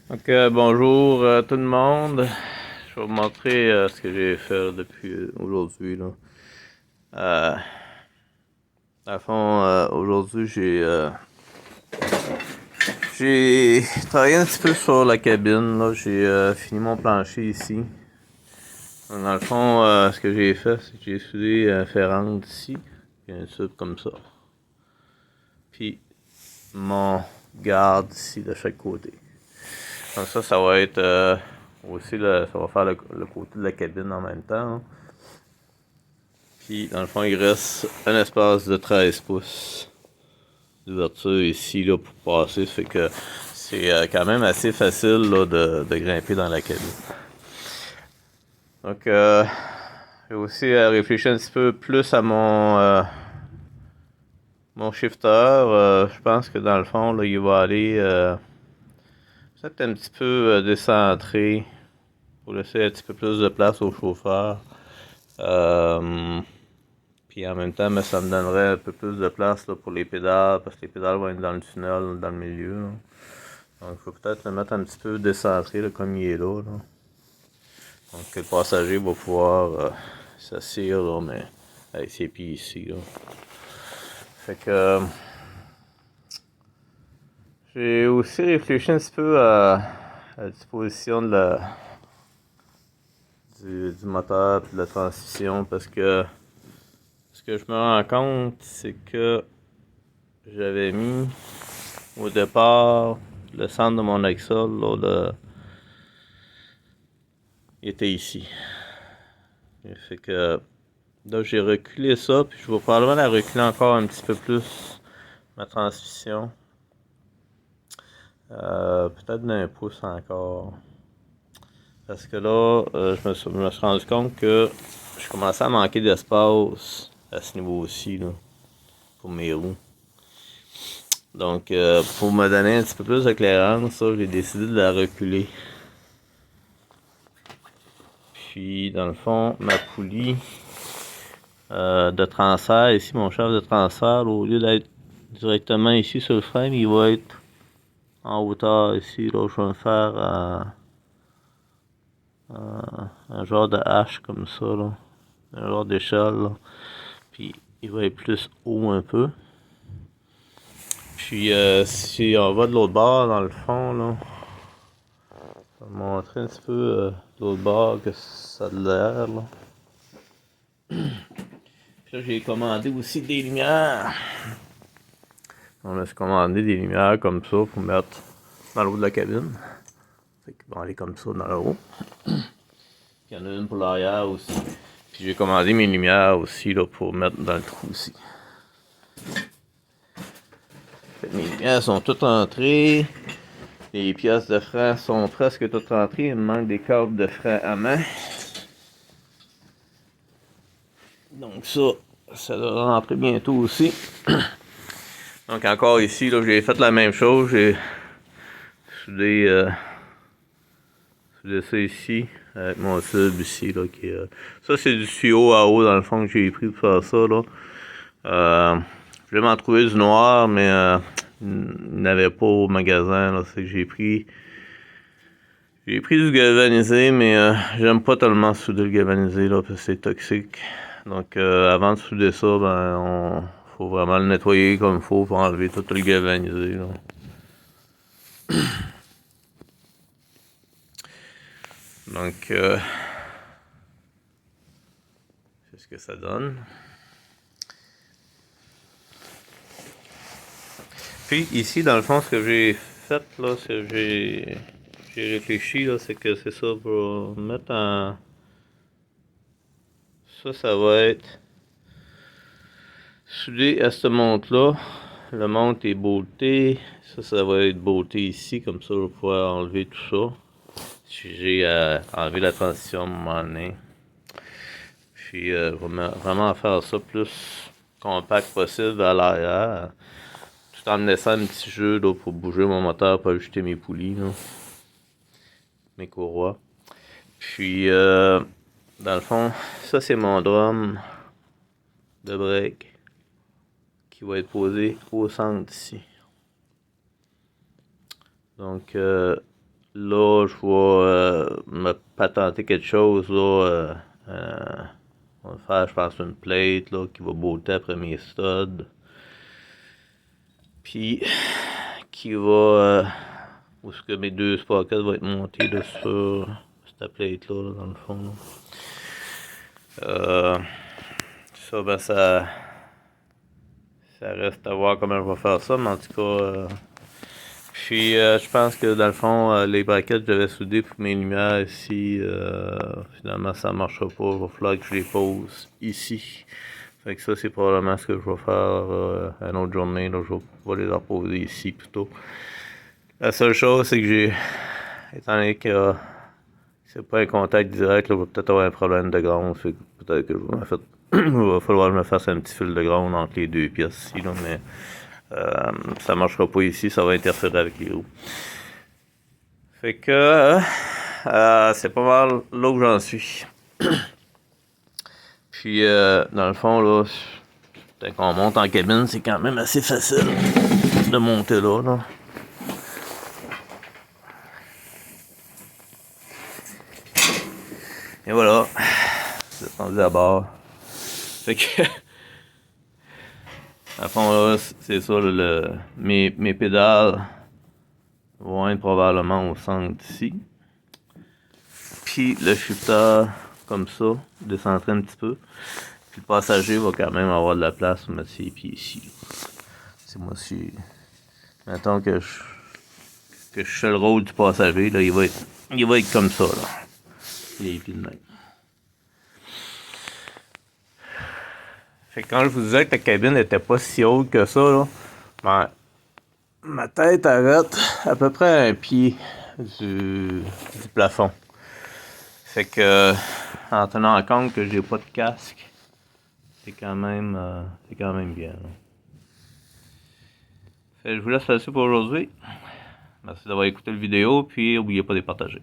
Donc, bonjour tout le monde. Je vais vous montrer ce que j'ai fait depuis aujourd'hui. Là. Euh, Dans le fond, aujourd'hui, j'ai travaillé un petit peu sur la cabine. Là. J'ai fini mon plancher ici. Donc, dans le fond, ce que j'ai fait, c'est que j'ai soudé un ferrante ici, puis un tube comme ça. Puis mon garde ici de chaque côté. Donc ça va être aussi, ça va faire le côté de la cabine en même temps. Hein. Puis, dans le fond, il reste un espace de 13 pouces d'ouverture ici là, pour passer. Ça fait que c'est quand même assez facile là, de grimper dans la cabine. Donc, j'ai aussi réfléchi un petit peu plus à mon shifter. Je pense que dans le fond, là, il va aller peut-être un petit peu décentré pour laisser un petit peu plus de place au chauffeur. Puis en même temps, mais ça me donnerait un peu plus de place là, pour les pédales, parce que les pédales vont être dans le tunnel, dans le milieu. Là. Donc il faut peut-être le mettre un petit peu décentré là, comme il est là. Donc le passager va pouvoir s'asseoir là, mais avec ses pieds ici. Là. Fait que j'ai aussi réfléchi un petit peu à la disposition du moteur et de la transmission parce que ce que je me rends compte, c'est que j'avais mis au départ le centre de mon axle, là, il était ici. Fait que là, j'ai reculé ça, puis je vais probablement la reculer encore un petit peu plus, ma transmission. Peut-être d'un pouce encore. Parce que là, je me suis rendu compte que je commençais à manquer d'espace à ce niveau-ci, là, pour mes roues. Donc, pour me donner un petit peu plus de clairance, j'ai décidé de la reculer. Puis, dans le fond, ma poulie de transfert, ici, mon chef de transfert, là, au lieu d'être directement ici sur le frame, il va être en hauteur ici. Là, je vais me faire un genre de hache comme ça, là. Un genre d'échelle. Là. Puis, il va être plus haut un peu. Puis, si on va de l'autre bord, dans le fond, là, je vais montrer un petit peu de l'autre bord que ça a l'air. Là. Puis là, j'ai commandé aussi des lumières. On a commandé des lumières comme ça pour mettre dans le haut de la cabine. Fait qu'ils vont aller comme ça dans le haut. Puis il y en a une pour l'arrière aussi. Puis j'ai commandé mes lumières aussi là, pour mettre dans le trou aussi. Fait que mes lumières sont toutes entrées. Les pièces de frein sont presque toutes rentrées. Il me manque des câbles de frein à main. Donc ça doit rentrer bientôt aussi. Donc encore ici, là, j'ai fait la même chose. J'ai soudé ça ici, avec mon tube ici, là, qui ça c'est du tuyau à eau, dans le fond, que j'ai pris pour faire ça, là. Je vais m'en trouver du noir, mais il n'y avait pas au magasin, là, c'est que j'ai pris du galvanisé, mais j'aime pas tellement souder le galvanisé, là, parce que c'est toxique. Donc, avant de souder ça, faut vraiment le nettoyer comme il faut pour enlever tout le galvanisé, là. Donc, c'est ce que ça donne. Puis ici, dans le fond, ce que j'ai fait, là, ce que j'ai réfléchi, là, c'est que c'est ça, pour mettre en... Ça va être soudé à cette montre-là. Le montre est bolté. Ça va être bolté ici, comme ça, je vais pouvoir enlever tout ça. Si j'ai enlevé la transition à un moment donné. Puis, vraiment faire ça plus compact possible à l'arrière. Tout en me laissant un petit jeu là, pour bouger mon moteur, pas ajouter mes poulies, là, mes courroies. Puis, dans le fond, ça c'est mon drum de break qui va être posé au centre ici. Donc, là, je vais me patenter quelque chose, là. On va faire, je pense, une plate, là, qui va botter après mes studs. Puis, qui va... où est-ce que mes deux sprockets vont être montés, là, sur cette plate-là, là, dans le fond, là. Ça, ben, ça reste à voir comment je vais faire ça, mais en tout cas... Puis, je pense que dans le fond, les brackets que j'avais soudées pour mes lumières ici, finalement, ça ne marchera pas. Il va falloir que je les pose ici. Fait que ça, c'est probablement ce que je vais faire une autre journée. Là, je vais les reposer ici plutôt. La seule chose, c'est que étant donné que c'est pas un contact direct, là, je vais peut-être avoir un problème de ground. Fait que peut-être que il va falloir que je me fasse un petit fil de ground entre les deux pièces ici, là, mais ça marchera pas ici, ça va interférer avec les roues. Fait que c'est pas mal là où j'en suis. Puis dans le fond, là, quand on monte en cabine, c'est quand même assez facile de monter là, là. Et voilà, c'est rendu à bord. Fait que, à fond là, c'est ça, là, mes pédales vont être probablement au centre d'ici. Puis le shifter, comme ça, descendrait un petit peu. Puis le passager va quand même avoir de la place pour mettre ses pieds ici. C'est moi si... Mettons que je fais le rôle du passager, là, il va être comme ça, là. Les pieds de même. Fait que quand je vous disais que la cabine n'était pas si haute que ça, là, ben, ma tête arrête à peu près à un pied du plafond. Fait que, en tenant compte que j'ai pas de casque, c'est quand même bien. Là. Fait que je vous laisse là-dessus pour aujourd'hui. Merci d'avoir écouté la vidéo, puis n'oubliez pas de les partager.